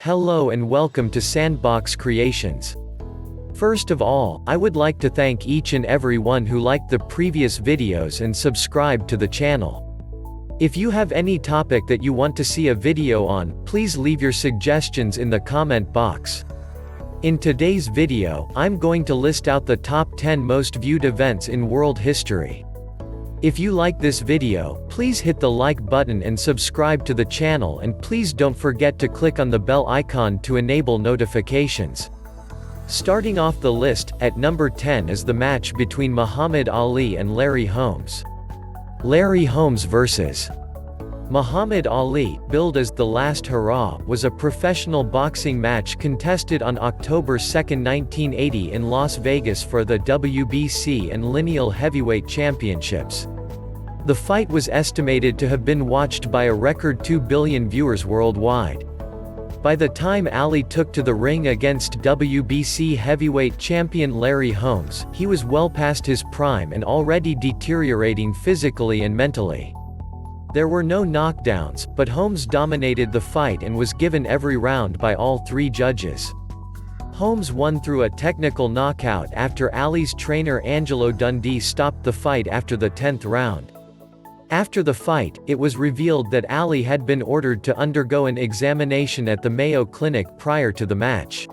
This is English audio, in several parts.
Hello and welcome to Sandbox Creations. First of all, I would like to thank each and every one who liked the previous videos and subscribed to the channel. If you have any topic that you want to see a video on, please leave your suggestions in the comment box. In today's video, I'm going to list out the top 10 most viewed events in world history. If you like this video, please hit the like button and subscribe to the channel, and please don't forget to click on the bell icon to enable notifications. Starting off the list, at number 10 is the match between Muhammad Ali and Larry Holmes. Larry Holmes vs. Muhammad Ali, billed as The Last Hurrah, was a professional boxing match contested on October 2, 1980 in Las Vegas for the WBC and Lineal Heavyweight Championships. The fight was estimated to have been watched by a record 2 billion viewers worldwide. By the time Ali took to the ring against WBC heavyweight champion Larry Holmes, he was well past his prime and already deteriorating physically and mentally. There were no knockdowns, but Holmes dominated the fight and was given every round by all three judges. Holmes won through a technical knockout after Ali's trainer Angelo Dundee stopped the fight after the 10th round. After the fight, it was revealed that Ali had been ordered to undergo an examination at the Mayo Clinic prior to the match.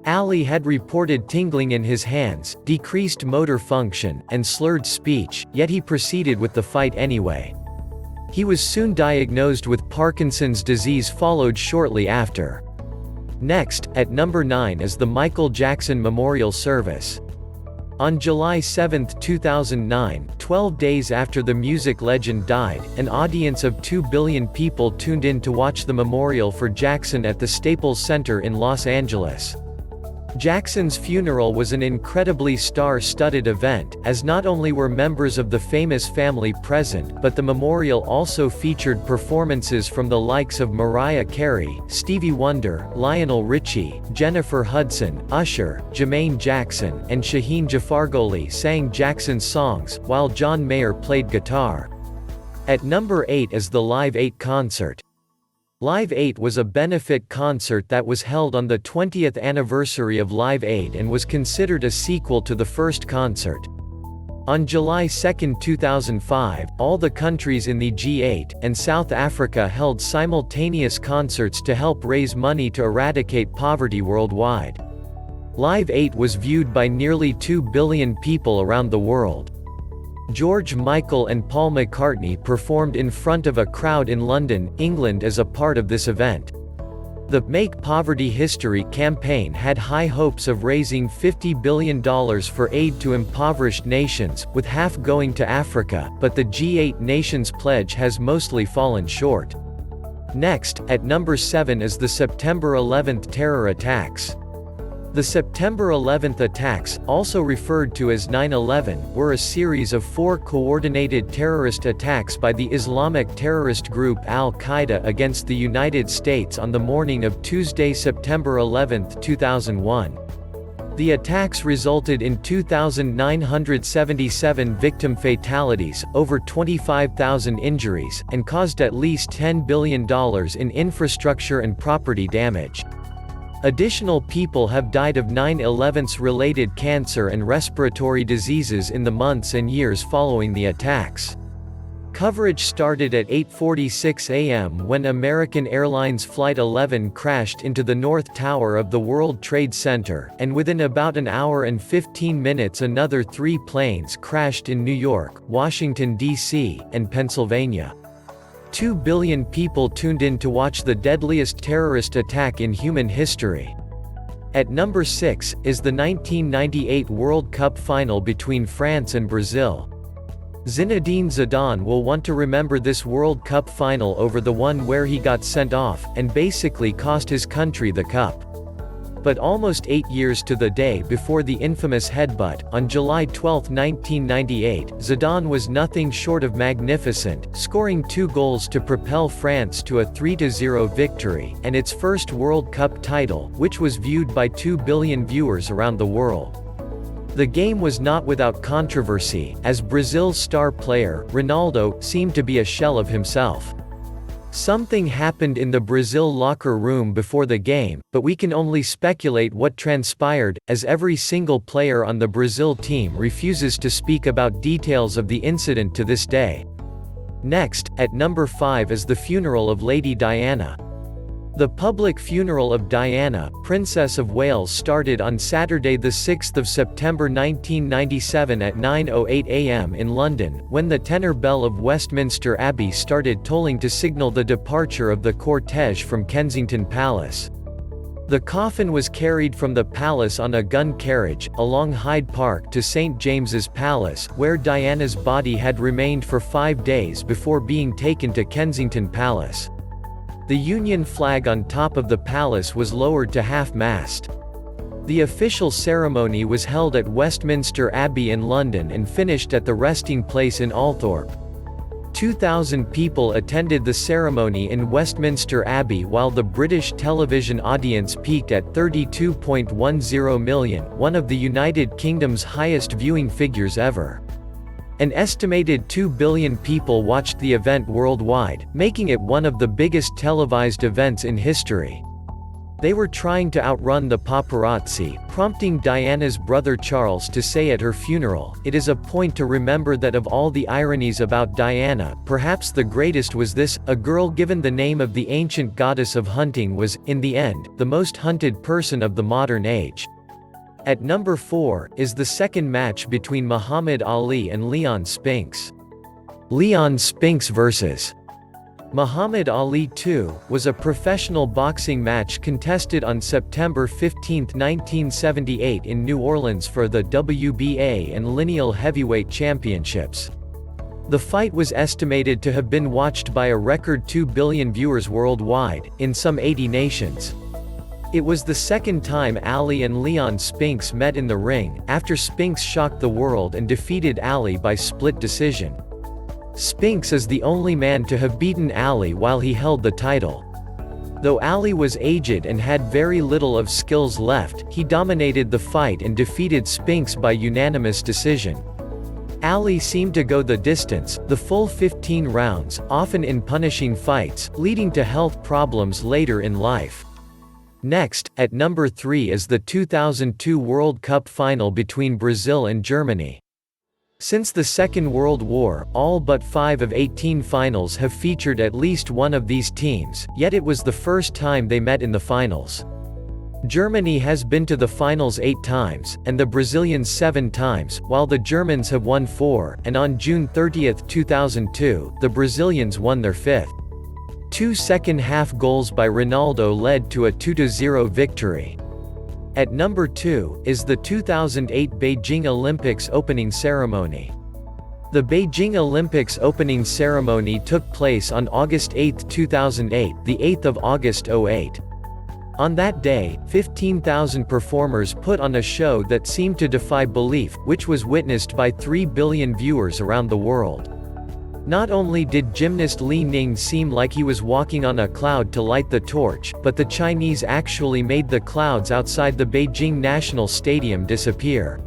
Ali had reported tingling in his hands, decreased motor function, and slurred speech, yet he proceeded with the fight anyway. He was soon diagnosed with Parkinson's disease followed shortly after. Next, at number 9 is the Michael Jackson Memorial Service. On July 7, 2009, 12 days after the music legend died, an audience of 2 billion people tuned in to watch the memorial for Jackson at the Staples Center in Los Angeles. Jackson's funeral was an incredibly star-studded event, as not only were members of the famous family present, but the memorial also featured performances from the likes of Mariah Carey, Stevie Wonder, Lionel Richie, Jennifer Hudson, Usher, Jermaine Jackson, and Shaheen Jafargholi sang Jackson's songs, while John Mayer played guitar. At number 8 is the Live 8 concert. Live 8 was a benefit concert that was held on the 20th anniversary of Live Aid and was considered a sequel to the first concert. On July 2, 2005, all the countries in the G8, and South Africa held simultaneous concerts to help raise money to eradicate poverty worldwide. Live 8 was viewed by nearly 2 billion people around the world. George Michael and Paul McCartney performed in front of a crowd in London, England as a part of this event. The Make Poverty History campaign had high hopes of raising $50 billion for aid to impoverished nations, with half going to Africa, but the G8 nations pledge has mostly fallen short. Next, at number 7 is the September 11 terror attacks. The September 11 attacks, also referred to as 9/11, were a series of 4 coordinated terrorist attacks by the Islamic terrorist group Al-Qaeda against the United States on the morning of Tuesday, September 11, 2001. The attacks resulted in 2,977 victim fatalities, over 25,000 injuries, and caused at least $10 billion in infrastructure and property damage. Additional people have died of 9/11's related cancer and respiratory diseases in the months and years following the attacks. Coverage started at 8:46 a.m. when American Airlines Flight 11 crashed into the North Tower of the World Trade Center, and within about an hour and 15 minutes another 3 planes crashed in New York, Washington, D.C., and Pennsylvania. 2 billion people tuned in to watch the deadliest terrorist attack in human history. At number 6 is the 1998 World Cup final between France and Brazil. Zinedine Zidane will want to remember this World Cup final over the one where he got sent off, and basically cost his country the cup. But almost 8 years to the day before the infamous headbutt, on July 12, 1998, Zidane was nothing short of magnificent, scoring 2 goals to propel France to a 3-0 victory, and its first World Cup title, which was viewed by 2 billion viewers around the world. The game was not without controversy, as Brazil's star player, Ronaldo, seemed to be a shell of himself. Something happened in the Brazil locker room before the game, but we can only speculate what transpired, as every single player on the Brazil team refuses to speak about details of the incident to this day. Next, at number 5 is the funeral of Lady Diana. The public funeral of Diana, Princess of Wales started on Saturday 6 September 1997 at 9:08 a.m. in London, when the tenor bell of Westminster Abbey started tolling to signal the departure of the cortege from Kensington Palace. The coffin was carried from the palace on a gun carriage, along Hyde Park to St James's Palace, where Diana's body had remained for 5 days before being taken to Kensington Palace. The Union flag on top of the palace was lowered to half-mast. The official ceremony was held at Westminster Abbey in London and finished at the resting place in Althorpe. 2,000 people attended the ceremony in Westminster Abbey, while the British television audience peaked at 32.10 million, one of the United Kingdom's highest viewing figures ever. An estimated 2 billion people watched the event worldwide, making it one of the biggest televised events in history. They were trying to outrun the paparazzi, prompting Diana's brother Charles to say at her funeral, "It is a point to remember that of all the ironies about Diana, perhaps the greatest was this: a girl given the name of the ancient goddess of hunting was, in the end, the most hunted person of the modern age." At number 4, is the second match between Muhammad Ali and Leon Spinks. Leon Spinks vs. Muhammad Ali 2, was a professional boxing match contested on September 15, 1978 in New Orleans for the WBA and Lineal Heavyweight Championships. The fight was estimated to have been watched by a record 2 billion viewers worldwide, in some 80 nations. It was the second time Ali and Leon Spinks met in the ring, after Spinks shocked the world and defeated Ali by split decision. Spinks is the only man to have beaten Ali while he held the title. Though Ali was aged and had very little of skills left, he dominated the fight and defeated Spinks by unanimous decision. Ali seemed to go the distance, the full 15 rounds, often in punishing fights, leading to health problems later in life. Next, at number 3 is the 2002 World Cup final between Brazil and Germany. Since the Second World War, all but 5 of 18 finals have featured at least one of these teams, yet it was the first time they met in the finals. Germany has been to the finals 8 times, and the Brazilians 7 times, while the Germans have won 4, and on June 30, 2002, the Brazilians won their 5th. 2 second-half goals by Ronaldo led to a 2-0 victory. At number 2, is the 2008 Beijing Olympics opening ceremony. The Beijing Olympics opening ceremony took place on August 8, 2008, the 8th of August 2008. On that day, 15,000 performers put on a show that seemed to defy belief, which was witnessed by 3 billion viewers around the world. Not only did gymnast Li Ning seem like he was walking on a cloud to light the torch, but the Chinese actually made the clouds outside the Beijing National Stadium disappear.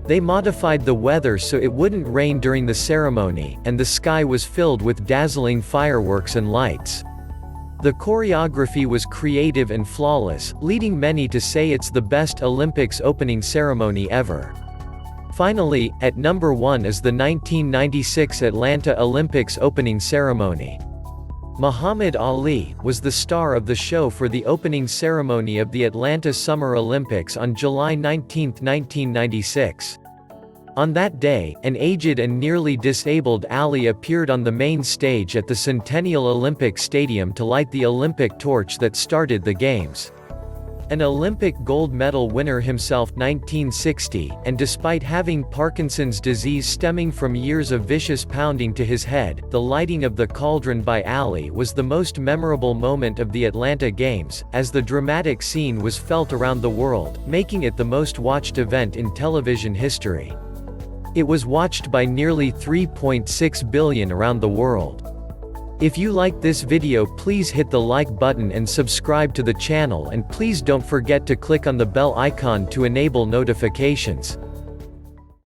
They modified the weather so it wouldn't rain during the ceremony, and the sky was filled with dazzling fireworks and lights. The choreography was creative and flawless, leading many to say it's the best Olympics opening ceremony ever. Finally, at number 1 is the 1996 Atlanta Olympics opening ceremony. Muhammad Ali was the star of the show for the opening ceremony of the Atlanta Summer Olympics on July 19, 1996. On that day, an aged and nearly disabled Ali appeared on the main stage at the Centennial Olympic Stadium to light the Olympic torch that started the Games. An Olympic gold medal winner himself 1960, and despite having Parkinson's disease stemming from years of vicious pounding to his head, the lighting of the cauldron by Ali was the most memorable moment of the Atlanta Games, as the dramatic scene was felt around the world, making it the most watched event in television history. It was watched by nearly 3.6 billion around the world. If you liked this video, please hit the like button and subscribe to the channel, and please don't forget to click on the bell icon to enable notifications.